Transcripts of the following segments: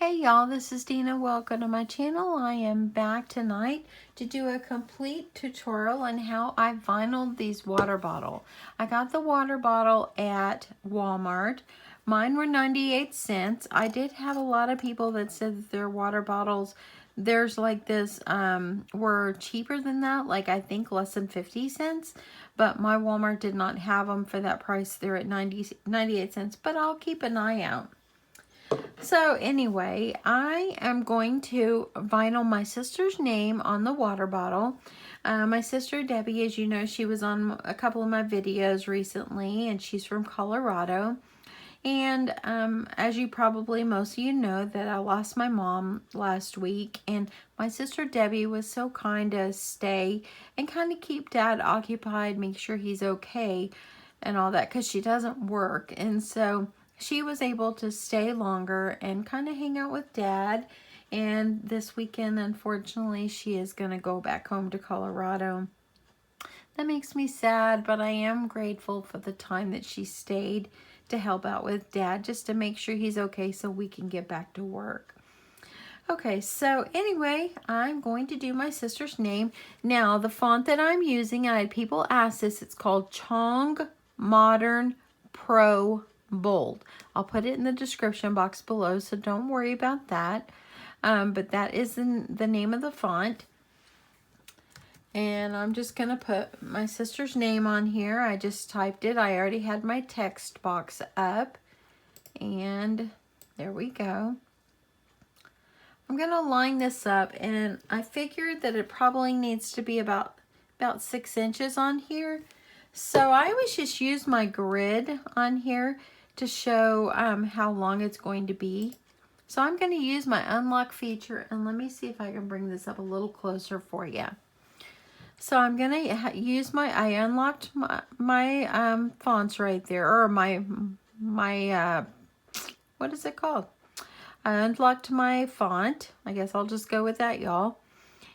Hey y'all, this is Dina. Welcome to my channel. I am back tonight to do a complete tutorial on how I vinyled these water bottle. I got the water bottle at Walmart. Mine were 98 cents. I did have a lot of people that said that their water bottles, there's like this, were cheaper than that, like I think less than 50 cents. But my Walmart did not have them for that price. They're at 98 cents, but I'll keep an eye out. So anyway, I am going to vinyl my sister's name on the water bottle. My sister Debbie, as you know, she was on a couple of my videos recently, and she's from Colorado. And as you probably, most of you know, that I lost my mom last week, and my sister Debbie was so kind to stay and kind of keep Dad occupied, make sure he's okay and all that, because she doesn't work. And so she was able to stay longer and kind of hang out with Dad. And this weekend, unfortunately, she is going to go back home to Colorado. That makes me sad, but I am grateful for the time that she stayed to help out with Dad, just to make sure he's okay so we can get back to work. Okay, so anyway, I'm going to do my sister's name. Now, the font that I'm using, I had people ask this, it's called Chong Modern Pro Bold. I'll put it in the description box below, so don't worry about that. But that is the name of the font. And I'm just going to put my sister's name on here. I just typed it. I already had my text box up. And there we go. I'm going to line this up, and I figured that it probably needs to be about 6 inches on here. So I always just use my grid on here to show how long it's going to be. So I'm going to use my unlock feature, and let me see if I can bring this up a little closer for you. So I'm going to use I unlocked my fonts right there, or my what is it called? I unlocked my font. I guess I'll just go with that, y'all.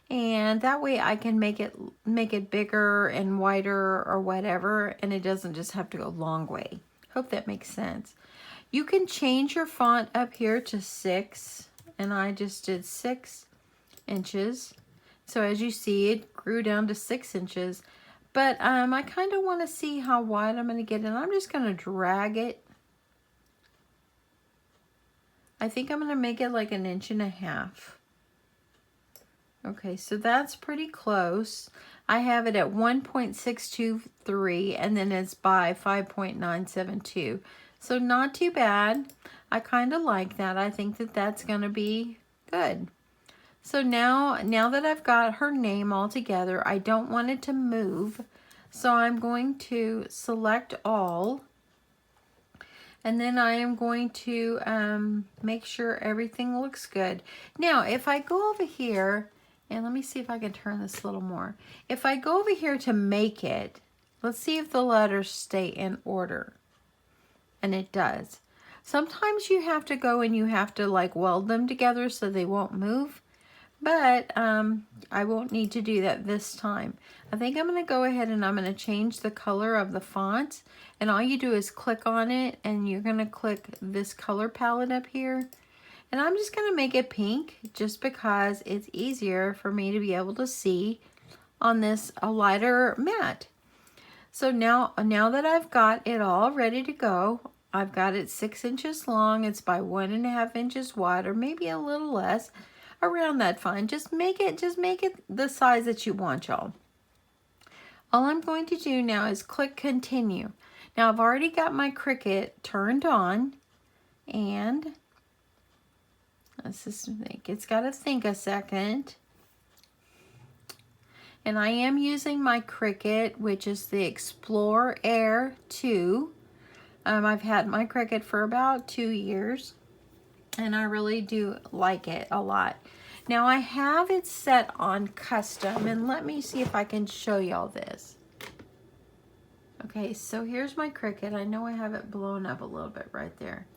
And that way I can make it bigger and wider or whatever, and it doesn't just have to go a long way. Hope that makes sense. You can change your font up here to 6, and I just did 6 inches. So as you see, it grew down to 6 inches. But I kind of want to see how wide I'm going to get it. And I'm just going to drag it. I think I'm going to make it like 1.5 inches. Okay, so that's pretty close. I have it at 1.623, and then it's by 5.972. So not too bad. I kind of like that. I think that that's going to be good. So now that I've got her name all together, I don't want it to move. So I'm going to select all. And then I am going to make sure everything looks good. Now, if I go over here, and let me see if I can turn this a little more. If I go over here to make it, let's see if the letters stay in order. And it does. Sometimes you have to go and you have to like weld them together so they won't move. But I won't need to do that this time. I think I'm going to go ahead and I'm going to change the color of the font. And all you do is click on it, and you're going to click this color palette up here. And I'm just going to make it pink just because it's easier for me to be able to see on this a lighter mat. So now that I've got it all ready to go, I've got it 6 inches long. It's by 1.5 inches wide, or maybe a little less. Around that fine. Just make it the size that you want, y'all. All I'm going to do now is click continue. Now I've already got my Cricut turned on, and let's just think. It's got to think a second. And I am using my Cricut, which is the Explore Air 2. I've had my Cricut for about 2 years. And I really do like it a lot. Now I have it set on custom, and let me see if I can show y'all this. Okay, so here's my Cricut. I know I have it blown up a little bit right there.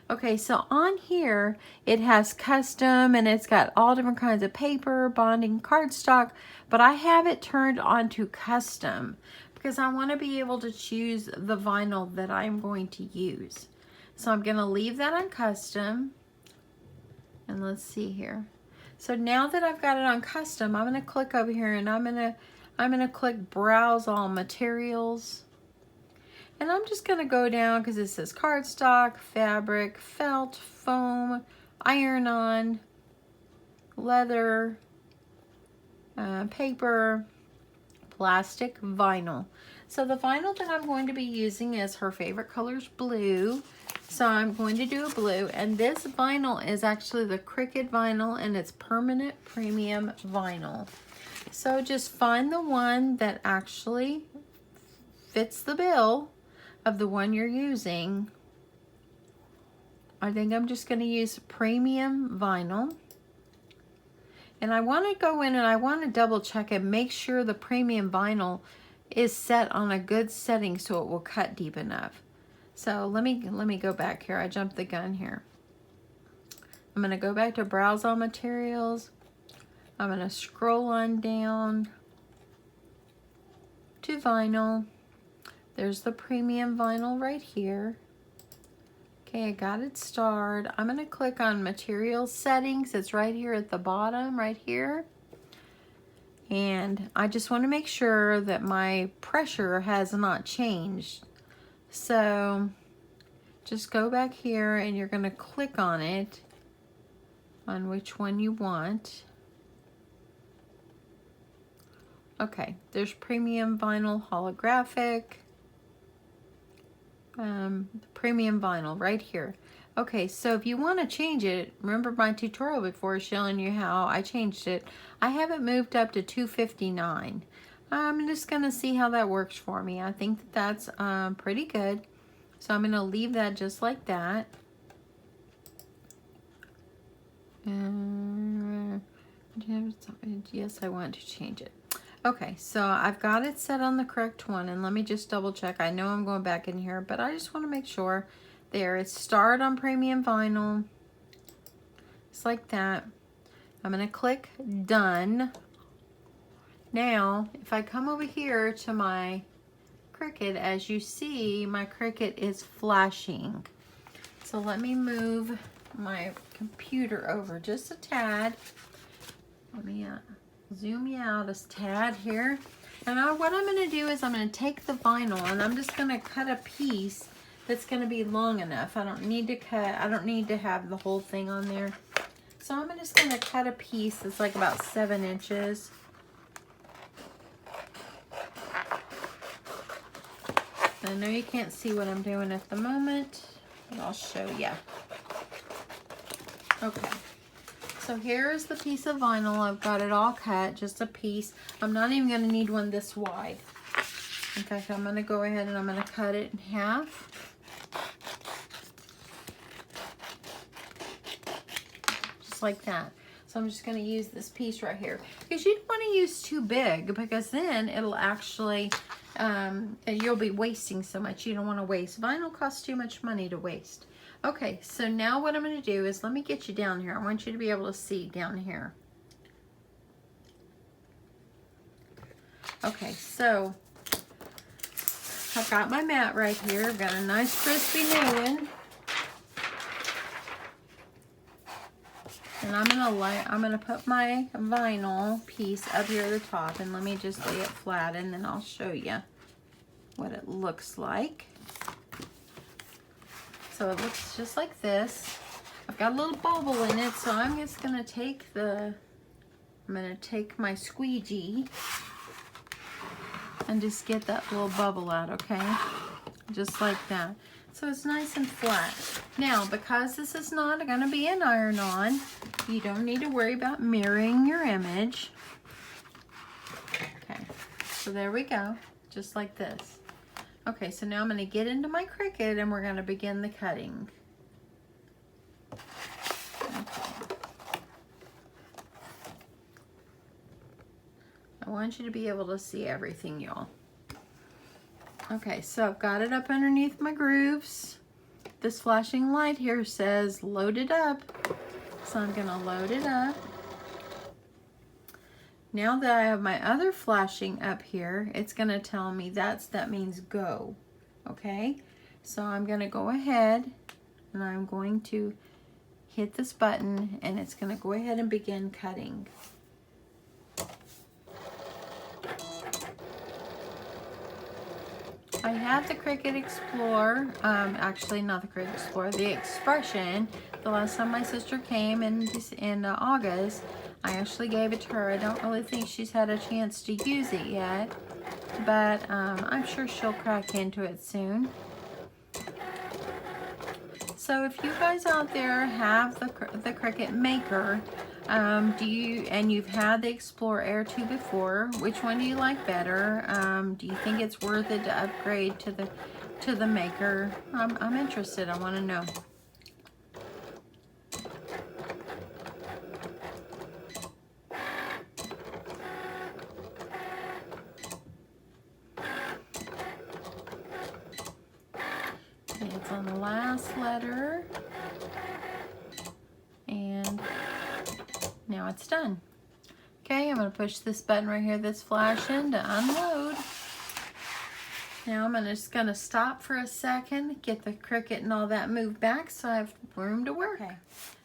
Okay, so on here it has custom, and it's got all different kinds of paper, bonding, cardstock, but I have it turned on to custom because I want to be able to choose the vinyl that I'm going to use. So I'm going to leave that on custom. And let's see here. So now that I've got it on custom, I'm going to click over here and I'm going to click browse all materials. And I'm just going to go down because it says cardstock, fabric, felt, foam, iron-on, leather, paper, plastic, vinyl. So the vinyl that I'm going to be using is her favorite color's blue. So I'm going to do a blue, and this vinyl is actually the Cricut vinyl, and it's permanent premium vinyl. So just find the one that actually fits the bill of the one you're using. I think I'm just going to use premium vinyl. And I want to go in and I want to double check and make sure the premium vinyl is set on a good setting so it will cut deep enough. So let me go back here. I jumped the gun here. I'm going to go back to browse all materials. I'm going to scroll on down to vinyl. There's the premium vinyl right here. Okay, I got it starred. I'm going to click on material settings. It's right here at the bottom, right here. And I just want to make sure that my pressure has not changed. So just go back here and you're going to click on it, on which one you want. Okay, there's premium vinyl holographic. Premium vinyl right here. Okay, so if you want to change it, remember my tutorial before showing you how I changed it. I have it moved up to 259. I'm just going to see how that works for me. I think that that's pretty good. So I'm going to leave that just like that. Yes, I want to change it. Okay, so I've got it set on the correct one, and let me just double check. I know I'm going back in here, but I just want to make sure. There, it's starred on premium vinyl. Just like that. I'm going to click done. Now, if I come over here to my Cricut, as you see, my Cricut is flashing. So let me move my computer over just a tad. Let me zoom you out a tad here. And now what I'm going to do is I'm going to take the vinyl and I'm just going to cut a piece that's going to be long enough. I don't need to cut, I don't need to have the whole thing on there. So I'm just going to cut a piece that's like about 7 inches. I know you can't see what I'm doing at the moment, but I'll show you. Okay, so here's the piece of vinyl. I've got it all cut, just a piece. I'm not even going to need one this wide. In fact, I'm going to go ahead and I'm going to cut it in half. Just like that. So I'm just going to use this piece right here. Because you don't want to use too big, because then it'll actually, you'll be wasting so much. You don't want to waste. Vinyl costs too much money to waste. Okay, so now what I'm going to do is, let me get you down here. I want you to be able to see down here. Okay, so I've got my mat right here. I've got a nice crispy new one. And I'm gonna put my vinyl piece up here at the top, and let me just lay it flat, and then I'll show you what it looks like. So it looks just like this. I've got a little bubble in it, so I'm just gonna take my squeegee and just get that little bubble out, okay? Just like that. So it's nice and flat. Now, because this is not going to be an iron-on, you don't need to worry about mirroring your image. Okay, so there we go, just like this. Okay, so now I'm going to get into my Cricut and we're going to begin the cutting. Okay. I want you to be able to see everything, y'all. Okay, so I've got it up underneath my grooves. This flashing light here says load it up. So I'm gonna load it up. Now that I have my other flashing up here, it's gonna tell me that means go. Okay, so I'm gonna go ahead and I'm going to hit this button and it's going to go ahead and begin cutting. I have the Cricut Explorer, actually not the Cricut Explorer, the Expression. The last time my sister came in August, I actually gave it to her. I don't really think she's had a chance to use it yet, but I'm sure she'll crack into it soon. So if you guys out there have the Cricut Maker, and you've had the Explorer Air 2 before, which one do you like better? Do you think it's worth it to upgrade to the Maker? I'm interested. I want to know. Okay, it's on the last letter, and now it's done. Okay, I'm going to push this button right here that's flashing to unload. Now I'm just going to stop for a second, get the Cricut and all that moved back so I have room to work. Okay.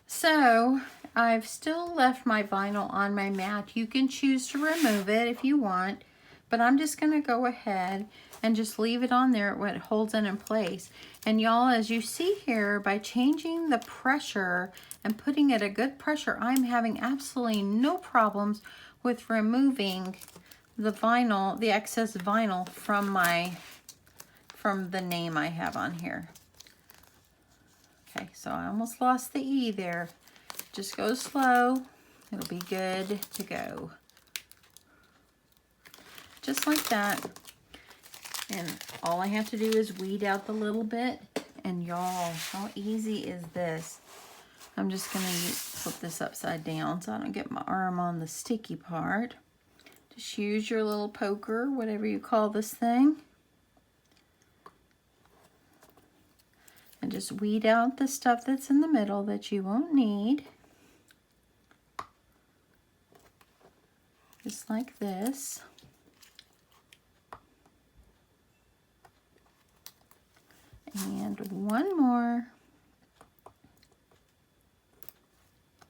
So I've still left my vinyl on my mat. You can choose to remove it if you want, but I'm just going to go ahead and just leave it on there when it holds it in place. And y'all, as you see here, by changing the pressure and putting it a good pressure, I'm having absolutely no problems with removing the vinyl, the excess vinyl from the name I have on here. Okay, so I almost lost the E there. Just go slow. It'll be good to go. Just like that. And all I have to do is weed out the little bit. And y'all, how easy is this? I'm just going to flip this upside down so I don't get my arm on the sticky part. Just use your little poker, whatever you call this thing. And just weed out the stuff that's in the middle that you won't need. Just like this. And one more.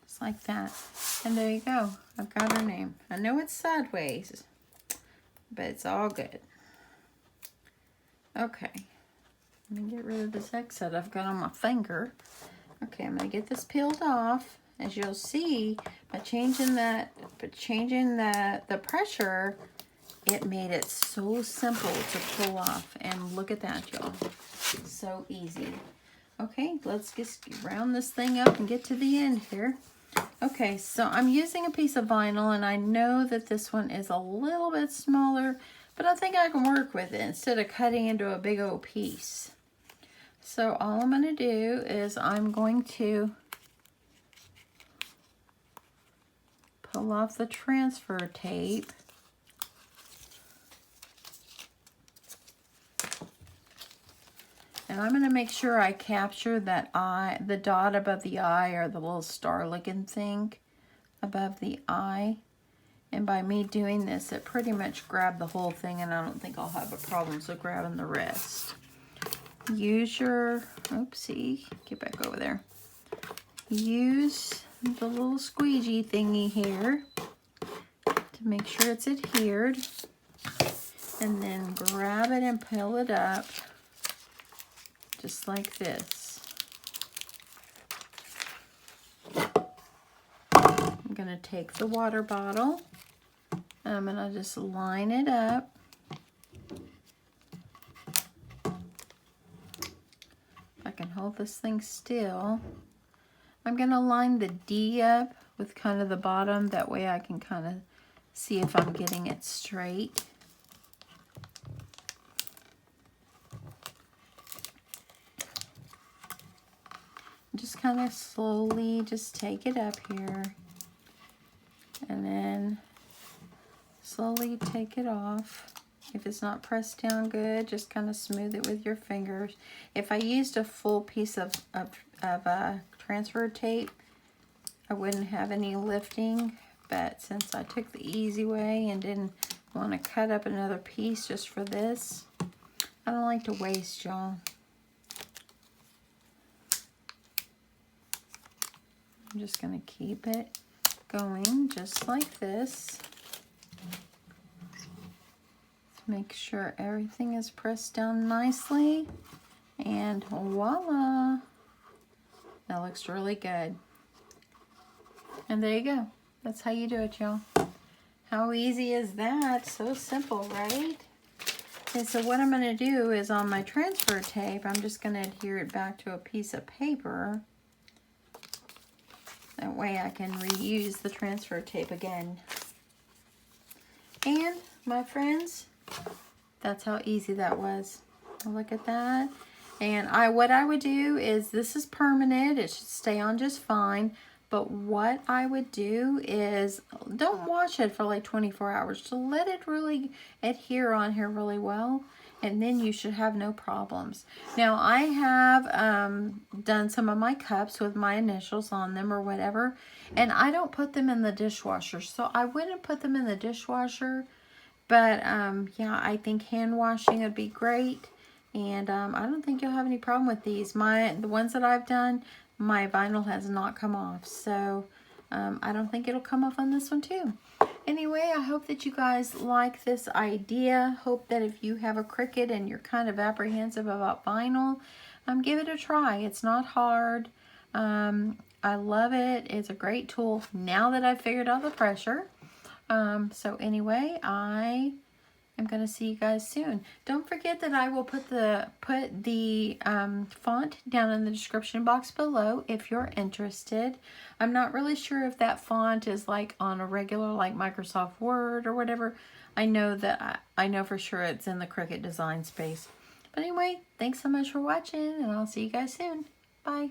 Just like that. And there you go. I've got her name. I know it's sideways, but it's all good. Okay. Let me get rid of this excess I've got on my finger. Okay, I'm going to get this peeled off. As you'll see, by changing the pressure, it made it so simple to pull off. And look at that, y'all. So easy. Okay, let's just round this thing up and get to the end here. Okay, so I'm using a piece of vinyl, and I know that this one is a little bit smaller, but I think I can work with it instead of cutting into a big old piece. So all I'm going to do is I'm going to pull off the transfer tape. And I'm going to make sure I capture that eye, the dot above the eye, or the little star looking thing above the eye. And by me doing this, it pretty much grabbed the whole thing, and I don't think I'll have a problem so grabbing the rest. Use your, oopsie, get back over there. Use the little squeegee thingy here to make sure it's adhered. And then grab it and pull it up. Just like this. I'm going to take the water bottle and I'm going to just line it up. If I can hold this thing still. I'm going to line the D up with kind of the bottom. That way I can kind of see if I'm getting it straight. Just kind of slowly just take it up here and then slowly take it off. If it's not pressed down good, just kind of smooth it with your fingers. If I used a full piece of transfer tape, I wouldn't have any lifting, but since I took the easy way and didn't want to cut up another piece just for this, I don't like to waste, y'all. I'm just going to keep it going just like this. Make sure everything is pressed down nicely. And voila! That looks really good. And there you go. That's how you do it, y'all. How easy is that? So simple, right? Okay, so what I'm going to do is on my transfer tape, I'm just going to adhere it back to a piece of paper. That way I can reuse the transfer tape again. And, my friends, that's how easy that was. Look at that. And what I would do is, this is permanent. It should stay on just fine. But what I would do is, don't wash it for like 24 hours. To let it really adhere on here really well. And then you should have no problems. Now, I have done some of my cups with my initials on them or whatever. And I don't put them in the dishwasher. So I wouldn't put them in the dishwasher. But, yeah, I think hand washing would be great. And I don't think you'll have any problem with these. The ones that I've done, my vinyl has not come off. So I don't think it'll come off on this one too. Anyway, I hope that you guys like this idea. Hope that if you have a Cricut and you're kind of apprehensive about vinyl, give it a try. It's not hard. I love it. It's a great tool now that I've figured out the pressure. So anyway, I am going to see you guys soon. Don't forget that I will put the font down in the description box below if you're interested. I'm not really sure if that font is like on a regular like Microsoft Word or whatever. I know for sure it's in the Cricut design space. But anyway, thanks so much for watching, and I'll see you guys soon. Bye.